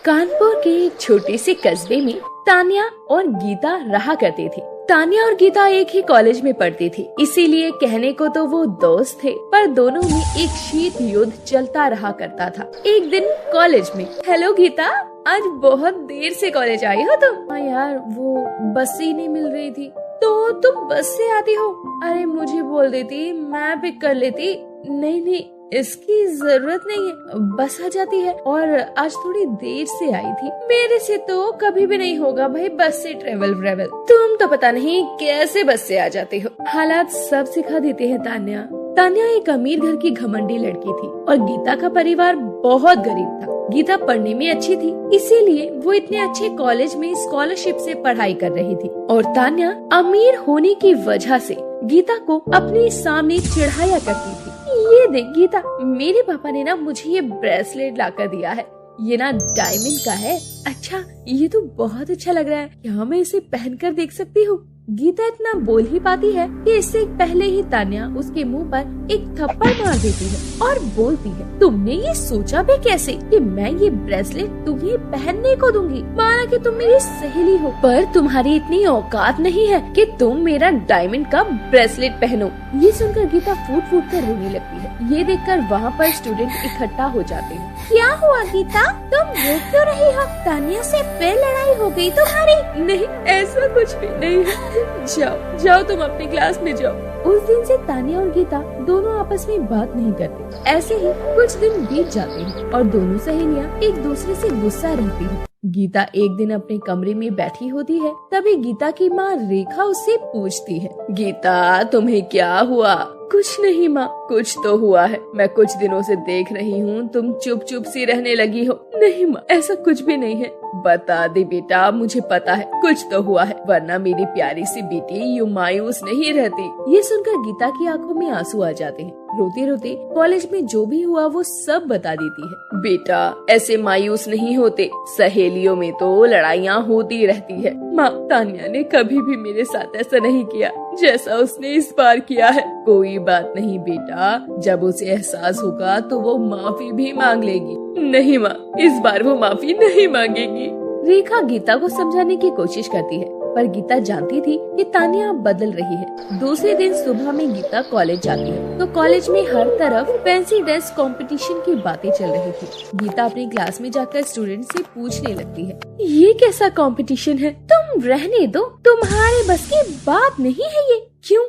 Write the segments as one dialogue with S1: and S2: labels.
S1: कानपुर के एक छोटे से कस्बे में तान्या और गीता रहा करते थे। तान्या और गीता एक ही कॉलेज में पढ़ती थी, इसीलिए कहने को तो वो दोस्त थे, पर दोनों में एक शीत युद्ध चलता रहा करता था। एक दिन कॉलेज में, हेलो गीता, आज बहुत देर से कॉलेज आई हो तुम? हाँ यार, वो बस ही नहीं मिल रही थी। तो तुम बस से आती हो? अरे मुझे बोल देती, मैं पिक कर लेती। नहीं, इसकी जरूरत नहीं है, बस आ जाती है। और आज थोड़ी देर से आई थी। मेरे से तो कभी भी नहीं होगा भाई बस से ट्रेवल। तुम तो पता नहीं कैसे बस से आ जाते हो। हालात सब सिखा देते हैं तान्या एक अमीर घर की घमंडी लड़की थी और गीता का परिवार बहुत गरीब था। गीता पढ़ने में अच्छी थी, इसीलिए वो इतने अच्छे कॉलेज में स्कॉलरशिप से पढ़ाई कर रही थी। और तान्या अमीर होने की वजह से गीता को अपने सामने चिढ़ाया करती थी। ये देख गीता, मेरे पापा ने ना मुझे ये ब्रेसलेट लाकर दिया है, ये ना डायमंड का है। अच्छा, ये तो बहुत अच्छा लग रहा है, क्या मैं इसे पहनकर देख सकती हूँ? गीता इतना बोल ही पाती है कि इससे पहले ही तान्या उसके मुंह पर एक थप्पड़ मार देती है और बोलती है, तुमने ये सोचा भी कैसे कि मैं ये ब्रेसलेट तुम्हें पहनने को दूंगी? माना कि तुम मेरी सहेली हो, पर तुम्हारी इतनी औकात नहीं है कि तुम मेरा डायमंड का ब्रेसलेट पहनो। ये सुनकर गीता फूट फूट कर रोने लगती है। ये देखकर वहाँ पर स्टूडेंट इकट्ठा हो जाते हैं। क्या हुआ गीता, तुम रो क्यों रही हो? तान्या से फिर लड़ाई हो गई तुम्हारी? नहीं, ऐसा कुछ भी नहीं है। जाओ तुम अपनी क्लास में जाओ। उस दिन से तान्या और गीता दोनों आपस में बात नहीं करते। ऐसे ही कुछ दिन बीत जाते हैं और दोनों सहेलियां एक दूसरे से गुस्सा रहती हैं। गीता एक दिन अपने कमरे में बैठी होती है, तभी गीता की माँ रेखा उससे पूछती है, गीता तुम्हें क्या हुआ? कुछ नहीं माँ, कुछ तो हुआ है। मैं कुछ दिनों से देख रही हूँ तुम चुप चुप सी रहने लगी हो। नहीं माँ, ऐसा कुछ भी नहीं है। बता दे बेटा, मुझे पता है कुछ तो हुआ है, वरना मेरी प्यारी सी बेटी यूं मायूस नहीं रहती। ये सुनकर गीता की आंखों में आंसू आ जाते हैं। रोते रोते कॉलेज में जो भी हुआ वो सब बता देती है। बेटा, ऐसे मायूस नहीं होते, सहेलियों में तो लड़ाइयाँ होती रहती है। माँ, तान्या ने कभी भी मेरे साथ ऐसा नहीं किया जैसा उसने इस बार किया है। कोई बात नहीं बेटा, जब उसे एहसास होगा तो वो माफी भी मांग लेगी। नहीं माँ, इस बार वो माफी नहीं मांगेगी। रेखा गीता को समझाने की कोशिश करती है, पर गीता जानती थी कि तान्या अब बदल रही है। दूसरे दिन सुबह में गीता कॉलेज जाती है तो कॉलेज में हर तरफ फैंसी ड्रेस कंपटीशन की बातें चल रही थी। गीता अपनी क्लास में जाकर स्टूडेंट से पूछने लगती है, ये कैसा कंपटीशन है? तुम रहने दो, तुम्हारे बस की बात नहीं है ये। क्यों?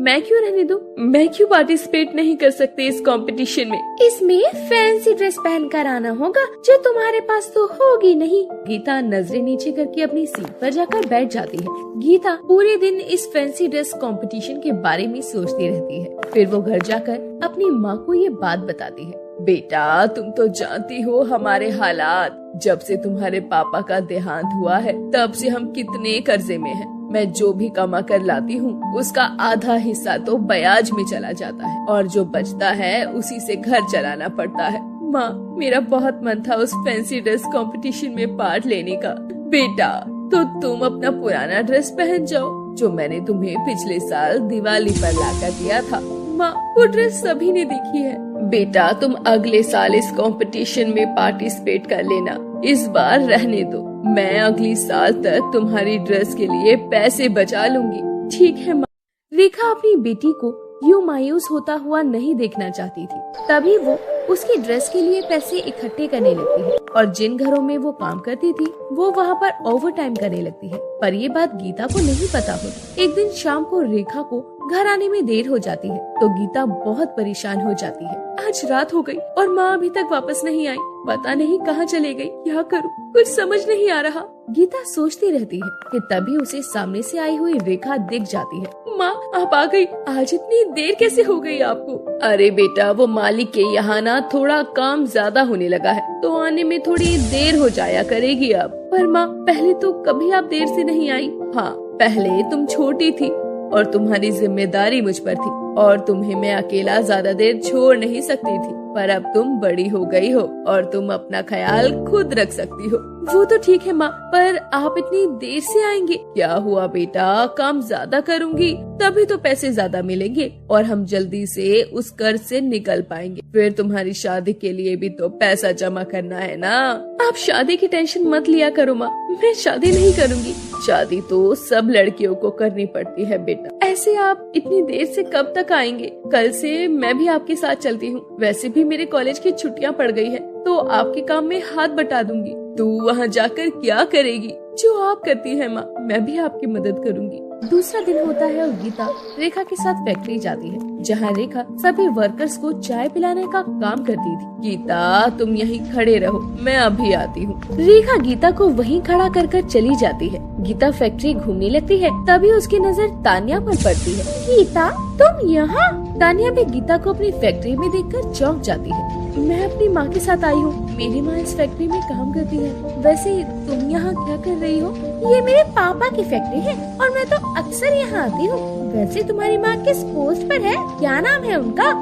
S1: मैं क्यों रहने दूं? मैं क्यों पार्टिसिपेट नहीं कर सकती इस कंपटीशन में? इसमें फैंसी ड्रेस पहनकर आना होगा जो तुम्हारे पास तो होगी नहीं। गीता नजरें नीचे करके अपनी सीट पर जाकर बैठ जाती है। गीता पूरे दिन इस फैंसी ड्रेस कंपटीशन के बारे में सोचती रहती है। फिर वो घर जाकर अपनी माँ को ये बात बताती है। बेटा, तुम तो जानती हो हमारे हालात। जब से तुम्हारे पापा का देहांत हुआ है तब से हम कितने कर्जे में हैं। मैं जो भी कमा कर लाती हूँ उसका आधा हिस्सा तो ब्याज में चला जाता है और जो बचता है उसी से घर चलाना पड़ता है। माँ, मेरा बहुत मन था उस फैंसी ड्रेस कंपटीशन में पार्ट लेने का। बेटा, तो तुम अपना पुराना ड्रेस पहन जाओ जो मैंने तुम्हें पिछले साल दिवाली पर लाकर दिया था। माँ, वो ड्रेस सभी ने देखी है। बेटा, तुम अगले साल इस कंपटीशन में पार्टिसिपेट कर लेना, इस बार रहने दो। मैं अगली साल तक तुम्हारी ड्रेस के लिए पैसे बचा लूंगी। ठीक है माँ। रेखा अपनी बेटी को यूं मायूस होता हुआ नहीं देखना चाहती थी। तभी वो उसकी ड्रेस के लिए पैसे इकट्ठे करने लगती है और जिन घरों में वो काम करती थी वो वहाँ पर ओवर टाइम करने लगती है। पर ये बात गीता को नहीं पता होती। एक दिन शाम को रेखा को घर आने में देर हो जाती है तो गीता बहुत परेशान हो जाती है। आज रात हो गई और माँ अभी तक वापस नहीं आई। पता नहीं कहाँ चले गई, क्या करूँ, कुछ समझ नहीं आ रहा। गीता सोचती रहती है कि तभी उसे सामने से आई हुई रेखा दिख जाती है। माँ, आप आ गई। आज इतनी देर कैसे हो गई आपको? अरे बेटा, वो मालिक के यहाँ ना थोड़ा काम ज्यादा होने लगा है तो आने में थोड़ी देर हो जाया करेगी अब। पर माँ, पहले तो कभी आप देर से नहीं आई। हाँ, पहले तुम छोटी थी और तुम्हारी जिम्मेदारी मुझ पर थी और तुम्हें मैं अकेला ज्यादा देर छोड़ नहीं सकती थी। पर अब तुम बड़ी हो गई हो और तुम अपना ख्याल खुद रख सकती हो। वो तो ठीक है माँ, पर आप इतनी देर से आएंगे? क्या हुआ बेटा, काम ज्यादा करूँगी तभी तो पैसे ज्यादा मिलेंगे और हम जल्दी से उस कर्ज से निकल पाएंगे। फिर तुम्हारी शादी के लिए भी तो पैसा जमा करना है ना। आप शादी की टेंशन मत लिया करो माँ, मैं शादी नहीं करूँगी। शादी तो सब लड़कियों को करनी पड़ती है बेटा। ऐसे आप इतनी देर से कब तक आएंगे? कल से मैं भी आपके साथ चलती हूँ। वैसे भी मेरे कॉलेज की छुट्टियाँ पड़ गई है तो आपके काम में हाथ बटा दूंगी। तू वहाँ जाकर क्या करेगी? जो आप करती है माँ, मैं भी आपकी मदद करूँगी। दूसरा दिन होता है और गीता रेखा के साथ फैक्ट्री जाती है, जहाँ रेखा सभी वर्कर्स को चाय पिलाने का काम करती थी। गीता तुम यहीं खड़े रहो, मैं अभी आती हूँ। रेखा गीता को वहीं खड़ा कर चली जाती है। गीता फैक्ट्री घूमने लगती है, तभी उसकी नजर तान्या पर पड़ती है। गीता तुम यहाँ? तान्या भी गीता को अपनी फैक्ट्री में देखकर चौंक जाती है। मैं अपनी माँ के साथ आई हूँ, मेरी माँ इस फैक्ट्री में काम करती है। वैसे तुम यहाँ क्या कर रही हो? ये मेरे पापा की फैक्ट्री है और मैं तो अक्सर यहाँ आती हूँ। वैसे तुम्हारी माँ किस पोस्ट पर है? क्या नाम है उनका?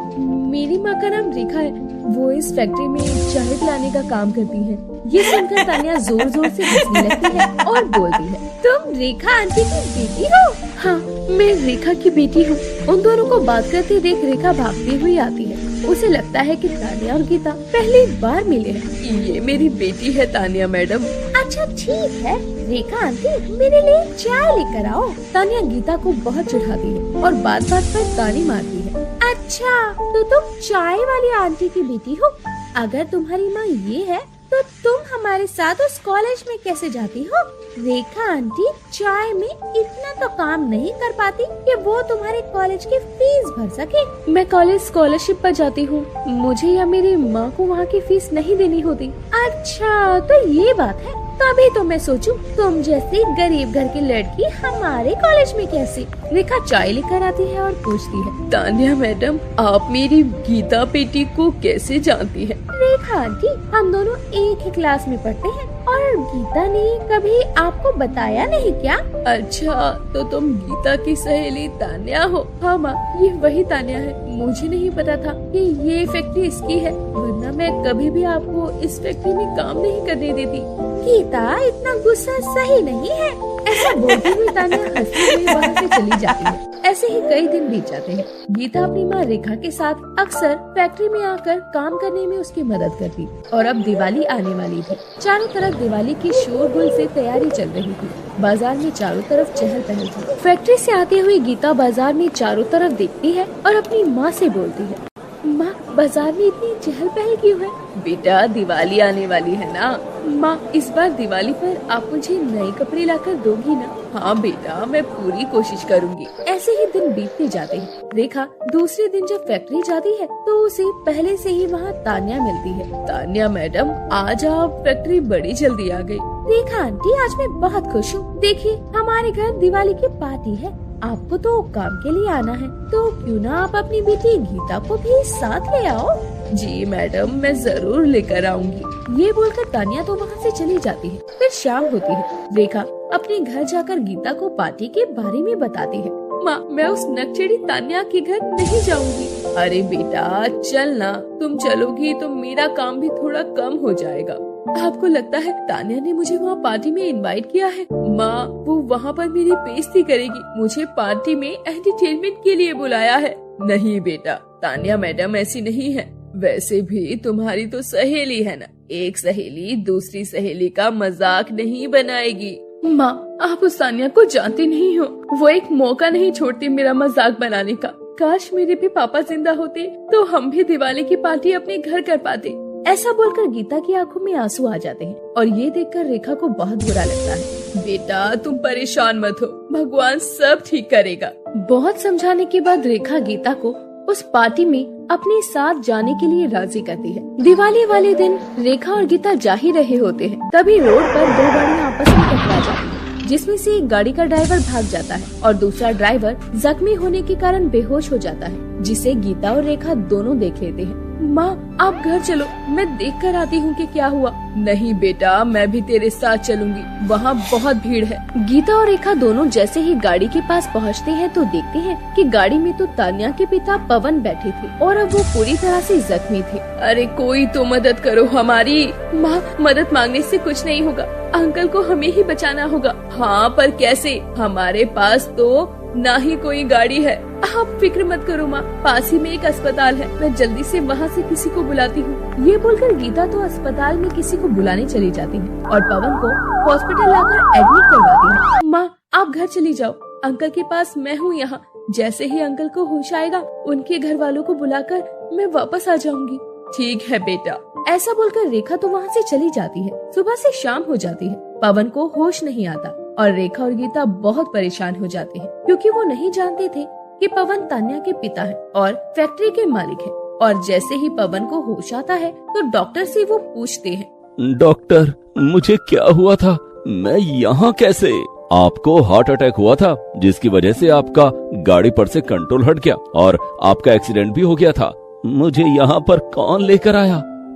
S1: मेरी माँ का नाम रेखा है, वो इस फैक्ट्री में चाय पिलाने का काम करती है। ये सुनकर तान्या जोर जोर से हंसने लगती है और बोलती है, तुम रेखा आंटी की बेटी हो? हाँ, मैं रेखा की बेटी हूँ। उन दोनों को बात करते देख रेखा भागती हुई आती है। उसे लगता है कि तान्या और गीता पहली बार मिले हैं। ये मेरी बेटी है तान्या मैडम। अच्छा ठीक है, रेखा आंटी मेरे लिए चाय लेकर आओ। तान्या गीता को बहुत चिढ़ाती है और बात बात पर ताली मारती है। अच्छा तो तुम चाय वाली आंटी की बेटी हो? अगर तुम्हारी माँ ये है तो तुम हमारे साथ उस कॉलेज में कैसे जाती हो? रेखा आंटी चाय में इतना तो काम नहीं कर पाती कि वो तुम्हारे कॉलेज की फीस भर सके। मैं कॉलेज स्कॉलरशिप पर जाती हूँ, मुझे या मेरी माँ को वहाँ की फीस नहीं देनी होती। अच्छा तो ये बात है, तभी तो मैं सोचूं तुम जैसी गरीब घर की लड़की हमारे कॉलेज में कैसे? रेखा चाय लेकर आती है और पूछती है, तान्या मैडम आप मेरी गीता बेटी को कैसे जानती हैं? रेखा आंटी हम दोनों एक ही क्लास में पढ़ते हैं और गीता ने कभी आपको बताया नहीं क्या? अच्छा तो तुम गीता की सहेली तान्या हो? हाँ माँ, ये वही तान्या है। मुझे नहीं पता था कि ये फैक्ट्री इसकी है, वरना मैं कभी भी आपको इस फैक्ट्री में काम नहीं करने देती। गीता इतना गुस्सा सही नहीं है। ऐसा बोलती हुई तान्या हंसते हुए वहाँ से चली जाती है। ऐसे ही कई दिन बीत जाते हैं। गीता अपनी माँ रेखा के साथ अक्सर फैक्ट्री में आकर काम करने में उसकी मदद करती और अब दिवाली आने वाली थी। चारों तरफ दिवाली की शोरगुल से तैयारी चल रही थी। बाजार में चारों तरफ चहल पहल थी। फैक्ट्री से आती हुई गीता बाजार में चारों तरफ देखती है और अपनी माँ से बोलती है, माँ बाजार में इतनी चहल पहल क्यों है? बेटा दिवाली आने वाली है ना माँ, इस बार दिवाली पर आप मुझे नए कपड़े लाकर दोगी ना? हाँ बेटा मैं पूरी कोशिश करूँगी। ऐसे ही दिन बीतते जाते हैं। रेखा दूसरे दिन जब फैक्ट्री जाती है तो उसे पहले से ही वहाँ तान्या मिलती है। तान्या मैडम आज आप फैक्ट्री बड़ी जल्दी आ गई। रेखा आंटी आज मैं बहुत खुश हूँ। देखिए हमारे घर दिवाली की पार्टी है, आपको तो काम के लिए आना है, तो क्यों ना आप अपनी बेटी गीता को भी साथ ले आओ? जी मैडम मैं जरूर लेकर आऊंगी। ये बोलकर तान्या तो वहाँ से चली जाती है। फिर शाम होती है। रेखा अपने घर जाकर गीता को पार्टी के बारे में बताती है। माँ मैं उस नकचड़ी तान्या के घर नहीं जाऊंगी। अरे बेटा चल ना, तुम चलोगी तो मेरा काम भी थोड़ा कम हो जाएगा। आपको लगता है तान्या ने मुझे वहाँ पार्टी में इनवाइट किया है? माँ वो वहाँ पर मेरी बेइज्जती करेगी, मुझे पार्टी में एंटरटेनमेंट के लिए बुलाया है। नहीं बेटा तान्या मैडम ऐसी नहीं है। वैसे भी तुम्हारी तो सहेली है ना, एक सहेली दूसरी सहेली का मजाक नहीं बनाएगी। माँ आप उस तान्या को जानती नहीं हो, वो एक मौका नहीं छोड़ती मेरा मजाक बनाने का। काश मेरे भी पापा जिंदा होते तो हम भी दिवाली की पार्टी अपने घर कर पाते। ऐसा बोलकर गीता की आंखों में आंसू आ जाते हैं और ये देखकर रेखा को बहुत बुरा लगता है। बेटा तुम परेशान मत हो, भगवान सब ठीक करेगा। बहुत समझाने के बाद रेखा गीता को उस पार्टी में अपने साथ जाने के लिए राजी करती है। दिवाली वाले दिन रेखा और गीता जा ही रहे होते हैं, तभी रोड पर दो गाड़ियां आपस में टकरा जाती हैं, जिसमें से एक गाड़ी का ड्राइवर भाग जाता है और दूसरा ड्राइवर जख्मी होने के कारण बेहोश हो जाता है, जिसे गीता और रेखा दोनों देख लेते हैं। माँ आप घर चलो, मैं देख कर आती हूँ कि क्या हुआ। नहीं बेटा, मैं भी तेरे साथ चलूंगी, वहाँ बहुत भीड़ है। गीता और रेखा दोनों जैसे ही गाड़ी के पास पहुँचते हैं तो देखते हैं कि गाड़ी में तो तान्या के पिता पवन बैठे थे और अब वो पूरी तरह से जख्मी थे। अरे कोई तो मदद करो हमारी। माँ मदद मांगने से कुछ नहीं होगा, अंकल को हमें ही बचाना होगा। हाँ पर कैसे? हमारे पास तो ना ही कोई गाड़ी है। आप फिक्र मत करो माँ, पास ही में एक अस्पताल है, मैं जल्दी से वहाँ से किसी को बुलाती हूँ। ये बोलकर गीता तो अस्पताल में किसी को बुलाने चली जाती है और पवन को हॉस्पिटल लाकर एडमिट करवाती है। माँ आप घर चली जाओ, अंकल के पास मैं हूँ यहाँ। जैसे ही अंकल को होश आएगा, उनके घर वालों को बुलाकर मैं वापस आ जाऊंगी। ठीक है बेटा। ऐसा बोलकर रेखा तो वहाँ से चली जाती है। सुबह से शाम हो जाती है, पवन को होश नहीं आता और रेखा और गीता बहुत परेशान हो जाते हैं क्योंकि वो नहीं जानते थे कि पवन तान्या के पिता है और फैक्ट्री के मालिक है। और जैसे ही पवन को होश आता है तो डॉक्टर से वो पूछते हैं,
S2: डॉक्टर मुझे क्या हुआ था, मैं यहाँ कैसे? आपको हार्ट अटैक हुआ था जिसकी वजह से आपका गाड़ी पर से कंट्रोल हट गया और आपका एक्सीडेंट भी हो गया था। मुझे यहाँ पर कौन लेकर आया?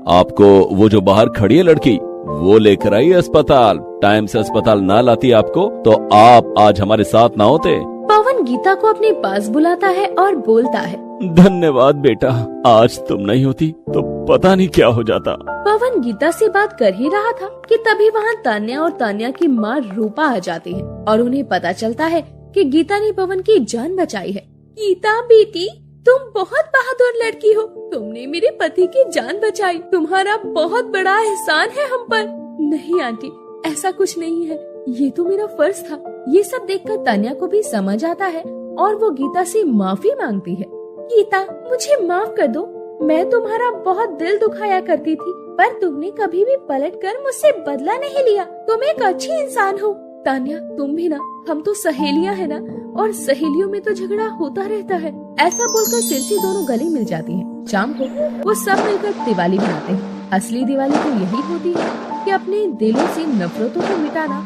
S2: आपको वो जो बाहर खड़ी है लड़की, वो लेकर आई अस्पताल। टाइम से अस्पताल ना लाती आपको तो आप आज हमारे साथ ना होते।
S1: पवन गीता को अपने पास बुलाता है और बोलता है,
S2: धन्यवाद बेटा, आज तुम नहीं होती तो पता नहीं क्या हो जाता।
S1: पवन गीता से बात कर ही रहा था कि तभी वहाँ तान्या और तान्या की माँ रूपा आ जाती है और उन्हें पता चलता है कि गीता ने पवन की जान बचाई है। गीता बेटी, तुम बहुत बहादुर लड़की हो, तुमने मेरे पति की जान बचाई, तुम्हारा बहुत बड़ा एहसान है हम पर। नहीं आंटी, ऐसा कुछ नहीं है, ये तो मेरा फर्ज था। ये सब देखकर तान्या को भी समझ आता है और वो गीता से माफी मांगती है। गीता मुझे माफ कर दो, मैं तुम्हारा बहुत दिल दुखाया करती थी, पर तुमने कभी भी पलटकर मुझसे बदला नहीं लिया। तुम एक अच्छी इंसान हो। तान्या तुम भी ना, हम तो सहेलियां है ना, और सहेलियों में तो झगड़ा होता रहता है। ऐसा बोलकर फिर से दोनों गले मिल जाती हैं। शाम को वो सब मिलकर दिवाली मनाते हैं। असली दिवाली तो यही होती है कि अपने दिलों से नफरतों को मिटाना।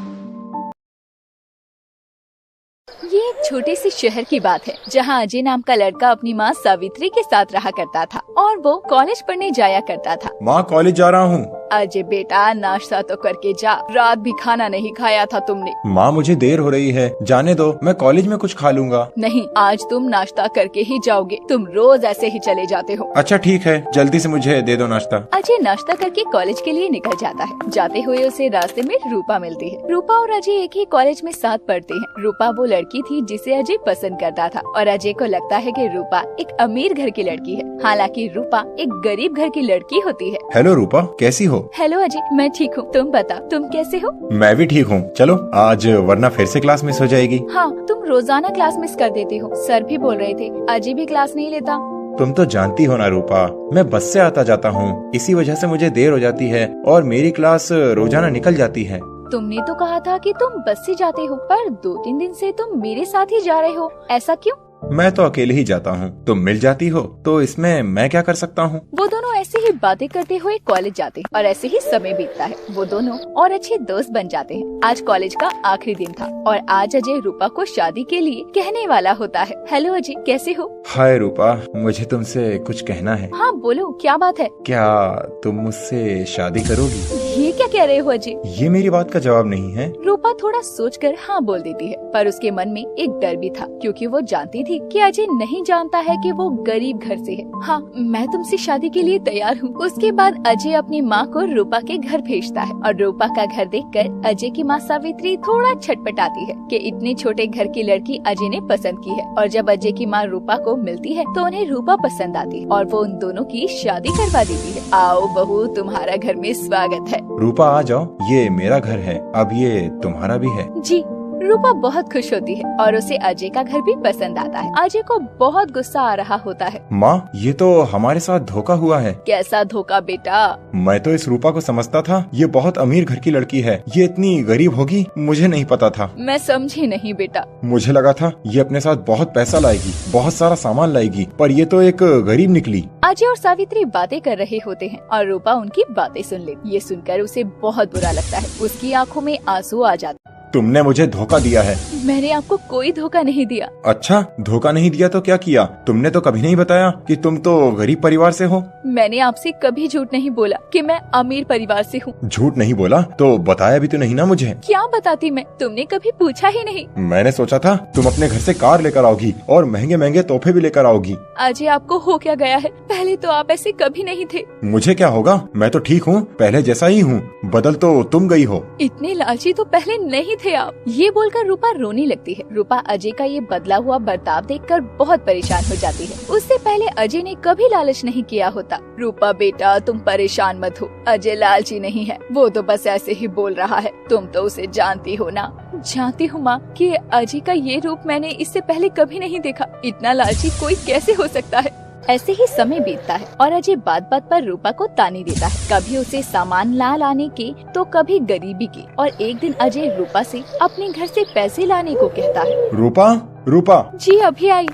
S1: ये एक छोटे से शहर की बात है जहाँ अजय नाम का लड़का अपनी माँ सावित्री के साथ रहा करता था और वो कॉलेज पढ़ने जाया करता था।
S3: माँ कॉलेज जा रहा हूँ।
S1: अजय बेटा नाश्ता तो करके जा, रात भी खाना नहीं खाया था तुमने।
S3: माँ मुझे देर हो रही है, जाने दो, मैं कॉलेज में कुछ खा लूंगा।
S1: नहीं, आज तुम नाश्ता करके ही जाओगे, तुम रोज ऐसे ही चले जाते हो।
S3: अच्छा ठीक है, जल्दी से मुझे दे दो नाश्ता।
S1: अजय नाश्ता करके कॉलेज के लिए निकल जाता है। जाते हुए उसे रास्ते में रूपा मिलती है। रूपा और अजय एक ही कॉलेज में साथ पढ़ते हैं। रूपा वो लड़की थी जिसे अजय पसंद करता था और अजय को लगता है कि रूपा एक अमीर घर की लड़की है, हालांकि रूपा एक गरीब घर की लड़की होती है।
S3: हेलो रूपा, कैसी हो?
S1: हेलो अजय, मैं ठीक हूँ, तुम बता तुम कैसे हो?
S3: मैं भी ठीक हूँ। चलो आज, वरना फिर से क्लास मिस हो जाएगी।
S1: हाँ, तुम रोजाना क्लास मिस कर देते हो, सर भी बोल रहे थे अजय भी क्लास नहीं लेता।
S3: तुम तो जानती हो ना रूपा, मैं बस से आता जाता हूँ, इसी वजह से मुझे देर हो जाती है और मेरी क्लास रोजाना निकल जाती है।
S1: तुमने तो कहा था कि तुम बस से जाते हो, पर 2-3 दिन से तुम मेरे साथ ही जा रहे हो, ऐसा क्यों?
S3: मैं तो अकेले ही जाता हूँ, तुम मिल जाती हो तो इसमें मैं क्या कर सकता हूँ?
S1: वो दोनों ऐसे ही बातें करते हुए कॉलेज जाते हैं और ऐसे ही समय बीतता है। वो दोनों और अच्छे दोस्त बन जाते हैं। आज कॉलेज का आखिरी दिन था और आज अजय रूपा को शादी के लिए कहने वाला होता है। हेलो अजय, कैसे हो?
S3: हाय रूपा, मुझे तुमसे कुछ कहना है।
S1: हाँ बोलो, क्या बात है?
S3: क्या तुम मुझसे शादी करोगी?
S1: ये क्या कह रहे हो अजय?
S3: ये मेरी बात का जवाब नहीं है।
S1: रूपा थोड़ा सोचकर हाँ बोल देती है, पर उसके मन में एक डर भी था क्योंकि वो जानती थी कि अजय नहीं जानता है कि वो गरीब घर से है। हाँ, मैं तुमसे शादी के लिए तैयार हूँ। उसके बाद अजय अपनी माँ को रूपा के घर भेजता है और रूपा का घर देखकर अजय की माँ सावित्री थोड़ा छटपटाती है कि इतने छोटे घर की लड़की अजय ने पसंद की है। और जब अजय की माँ रूपा को मिलती है तो उन्हें रूपा पसंद आती है और वो उन दोनों की शादी करवा देती है। आओ बहू, तुम्हारा घर में स्वागत है।
S3: रूपा आ जाओ, ये मेरा घर है, अब ये तुम्हारा भी है।
S1: जी। रूपा बहुत खुश होती है और उसे अजय का घर भी पसंद आता है। अजय को बहुत गुस्सा आ रहा होता है।
S3: माँ, ये तो हमारे साथ धोखा हुआ है।
S1: कैसा धोखा बेटा?
S3: मैं तो इस रूपा को समझता था ये बहुत अमीर घर की लड़की है, ये इतनी गरीब होगी मुझे नहीं पता था।
S1: मैं समझी नहीं बेटा।
S3: मुझे लगा था ये अपने साथ बहुत पैसा लाएगी, बहुत सारा सामान लाएगी, पर ये तो एक गरीब निकली।
S1: अजय और सावित्री बातें कर रहे होते हैं और रूपा उनकी बातें सुन लेती। ये सुनकर उसे बहुत बुरा लगता है, उसकी आंखों में आंसू आ जाते।
S3: तुमने मुझे धोखा दिया है।
S1: मैंने आपको कोई धोखा नहीं दिया।
S3: अच्छा, धोखा नहीं दिया तो क्या किया? तुमने तो कभी नहीं बताया कि तुम तो गरीब परिवार से हो।
S1: मैंने आपसे कभी झूठ नहीं बोला कि मैं अमीर परिवार से हूँ।
S3: झूठ नहीं बोला तो बताया भी तो नहीं ना मुझे।
S1: क्या बताती मैं, तुमने कभी पूछा ही नहीं।
S3: मैंने सोचा था तुम अपने घर से कार लेकर आओगी और महंगे महंगे तोहफे भी लेकर आओगी।
S1: अजय, आपको हो क्या गया है? पहले तो आप ऐसे कभी नहीं थे।
S3: मुझे क्या होगा, मैं तो ठीक हूँ, पहले जैसा ही हूँ। बदल तो तुम गई हो।
S1: इतने लालची तो पहले नहीं थे आप। ये बोलकर रूपा रोने लगती है। रूपा अजय का ये बदला हुआ बर्ताव देखकर बहुत परेशान हो जाती है। उससे पहले अजय ने कभी लालच नहीं किया होता। रूपा बेटा, तुम परेशान मत हो, अजय लालची नहीं है, वो तो बस ऐसे ही बोल रहा है, तुम तो उसे जानती हो ना। जानती हूँ माँ कि अजय का ये रूप मैंने इससे पहले कभी नहीं देखा। इतना लालची कोई कैसे हो सकता है। ऐसे ही समय बीतता है और अजय बात बात पर रूपा को ताने देता है। कभी उसे सामान ला लाने के तो कभी गरीबी के। और एक दिन अजय रूपा से अपने घर से पैसे लाने को कहता है।
S3: रूपा, रूपा।
S1: जी अभी आई।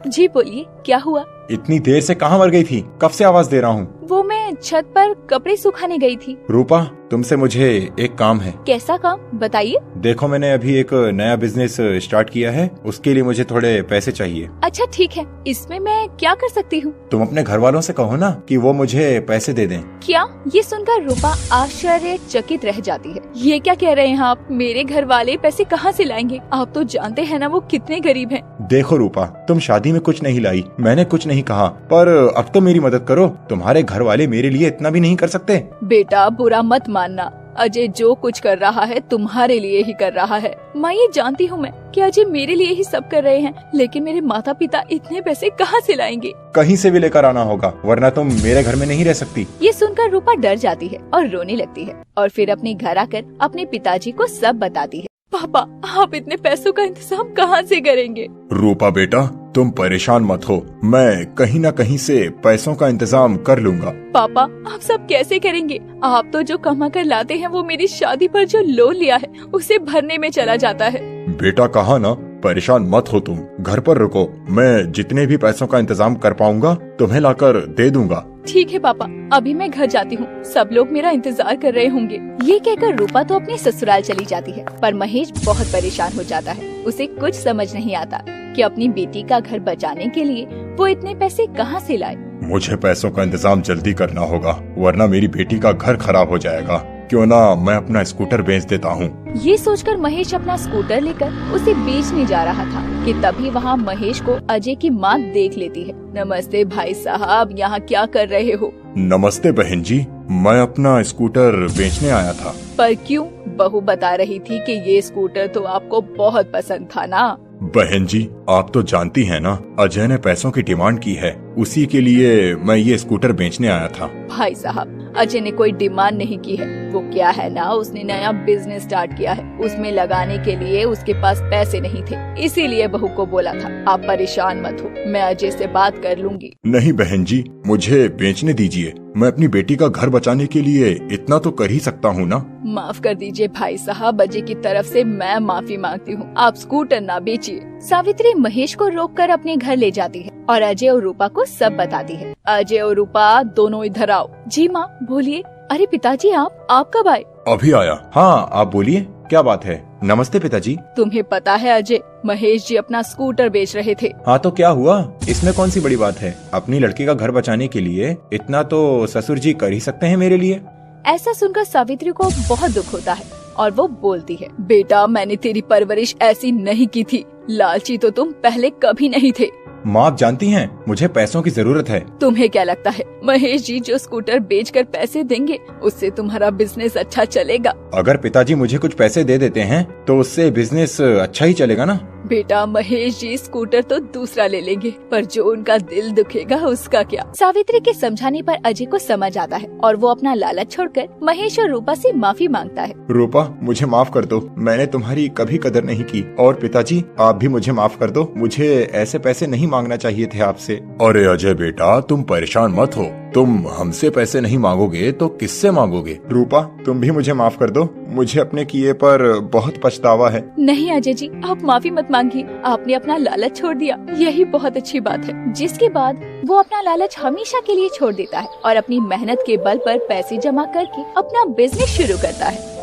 S1: जी बोलिए, क्या हुआ?
S3: इतनी देर से कहाँ मर गई थी? कब से आवाज दे रहा हूँ।
S1: वो मैं छत पर कपड़े सुखाने गई थी।
S3: रूपा, तुमसे मुझे एक काम है।
S1: कैसा काम, बताइए।
S3: देखो, मैंने अभी एक नया बिजनेस स्टार्ट किया है, उसके लिए मुझे थोड़े पैसे चाहिए।
S1: अच्छा ठीक है, इसमें मैं क्या कर सकती हूँ?
S3: तुम अपने घर वालों से कहो ना कि वो मुझे पैसे दे दें।
S1: क्या? ये सुनकर रूपा आश्चर्यचकित रह जाती है। ये क्या कह रहे हैं आप? मेरे घर वाले पैसे कहाँ से लाएंगे? आप तो जानते हैं ना वो कितने गरीब हैं।
S3: देखो रूपा, तुम शादी में कुछ नहीं लाई, मैंने कुछ नहीं कहा, पर अब तो मेरी मदद करो। तुम्हारे घर वाले मेरे लिए इतना भी नहीं कर सकते।
S1: बेटा, बुरा मत मानना, अजय जो कुछ कर रहा है तुम्हारे लिए ही कर रहा है। माँ, ये जानती हूँ मैं कि अजय मेरे लिए ही सब कर रहे हैं, लेकिन मेरे माता पिता इतने पैसे कहाँ से लाएंगे?
S3: कहीं से भी लेकर आना होगा, वरना तुम मेरे घर में नहीं रह सकती।
S1: ये सुनकर रूपा डर जाती है और रोने लगती है और फिर अपने घर आकर अपने पिताजी को सब बताती है। पापा, आप इतने पैसों का इंतजाम कहाँ से करेंगे?
S3: रूपा बेटा, तुम परेशान मत हो, मैं कहीं न कहीं से पैसों का इंतजाम कर लूंगा।
S1: पापा, आप सब कैसे करेंगे? आप तो जो कमा कर लाते हैं वो मेरी शादी पर जो लोन लिया है उसे भरने में चला जाता है।
S3: बेटा कहा ना, परेशान मत हो तुम, घर पर रुको, मैं जितने भी पैसों का इंतजाम कर पाऊंगा तुम्हें लाकर दे दूंगा।
S1: ठीक है पापा, अभी मैं घर जाती हूँ, सब लोग मेरा इंतजार कर रहे होंगे। ये कहकर रूपा तो अपने ससुराल चली जाती है, पर महेश बहुत परेशान हो जाता है। उसे कुछ समझ नहीं आता कि अपनी बेटी का घर बचाने के लिए वो इतने पैसे कहाँ से लाए।
S3: मुझे पैसों का इंतजाम जल्दी करना होगा, वरना मेरी बेटी का घर खराब हो जाएगा। क्यों ना मैं अपना स्कूटर बेच देता हूँ।
S1: ये सोचकर महेश अपना स्कूटर लेकर उसे बेचने जा रहा था कि तभी वहाँ महेश को अजय की माँ देख लेती है। नमस्ते भाई साहब, यहाँ क्या कर रहे हो?
S3: नमस्ते बहन जी, मैं अपना स्कूटर बेचने आया था।
S1: पर क्यों? बहू बता रही थी कि ये स्कूटर तो आपको बहुत पसंद था ना।
S3: बहन जी, आप तो जानती हैं ना, अजय ने पैसों की डिमांड की है, उसी के लिए मैं ये स्कूटर बेचने आया था।
S1: भाई साहब, अजय ने कोई डिमांड नहीं की है, वो क्या है ना, उसने नया बिजनेस स्टार्ट किया है, उसमें लगाने के लिए उसके पास पैसे नहीं थे, इसीलिए बहू को बोला था। आप परेशान मत हो, मैं अजय से बात कर लूंगी।
S3: नहीं बहन जी, मुझे बेचने दीजिए, मैं अपनी बेटी का घर बचाने के लिए इतना तो कर ही सकता हूँ ना।
S1: माफ कर दीजिए भाई साहब, अजय की तरफ से मैं माफी मांगती हूँ, आप स्कूटर ना बेचिए। सावित्री महेश को रोककर अपने घर ले जाती है और अजय और रूपा को सब बताती है। अजय और रूपा दोनों इधर आओ। जी माँ, बोलिए। अरे पिताजी, आप कब आए?
S3: अभी आया। हाँ, आप बोलिए, क्या बात है? नमस्ते पिताजी।
S1: तुम्हें पता है अजय, महेश जी अपना स्कूटर बेच रहे थे।
S3: हाँ तो क्या हुआ, इसमें कौन सी बड़ी बात है? अपनी लड़की का घर बचाने के लिए इतना तो ससुर जी कर ही सकते हैं मेरे लिए।
S1: ऐसा सुनकर सावित्री को बहुत दुख होता है और वो बोलती है, बेटा मैंने तेरी परवरिश ऐसी नहीं की थी, लालची तो तुम पहले कभी नहीं थे।
S3: माँ, आप जानती हैं मुझे पैसों की जरूरत है।
S1: तुम्हें क्या लगता है महेश जी जो स्कूटर बेचकर पैसे देंगे उससे तुम्हारा बिजनेस अच्छा चलेगा?
S3: अगर पिताजी मुझे कुछ पैसे दे देते हैं तो उससे बिजनेस अच्छा ही चलेगा ना।
S1: बेटा महेश जी स्कूटर तो दूसरा ले लेंगे, पर जो उनका दिल दुखेगा उसका क्या? सावित्री के समझाने पर अजय को समझ आता है और वो अपना लालच छोड़कर महेश और रूपा से माफी मांगता है।
S3: रूपा, मुझे माफ कर दो, मैंने तुम्हारी कभी कदर नहीं की। और पिताजी, आप भी मुझे माफ कर दो, मुझे ऐसे पैसे नहीं मांगना चाहिए थे आपसे। अरे अजय बेटा, तुम परेशान मत हो, तुम हमसे पैसे नहीं मांगोगे तो किससे मांगोगे? रूपा, तुम भी मुझे माफ कर दो, मुझे अपने किए पर बहुत पछतावा है।
S1: नहीं अजय जी, आप माफी मत मांगिए, आपने अपना लालच छोड़ दिया, यही बहुत अच्छी बात है। जिसके बाद वो अपना लालच हमेशा के लिए छोड़ देता है और अपनी मेहनत के बल पर पैसे जमा करके अपना बिजनेस शुरू करता है।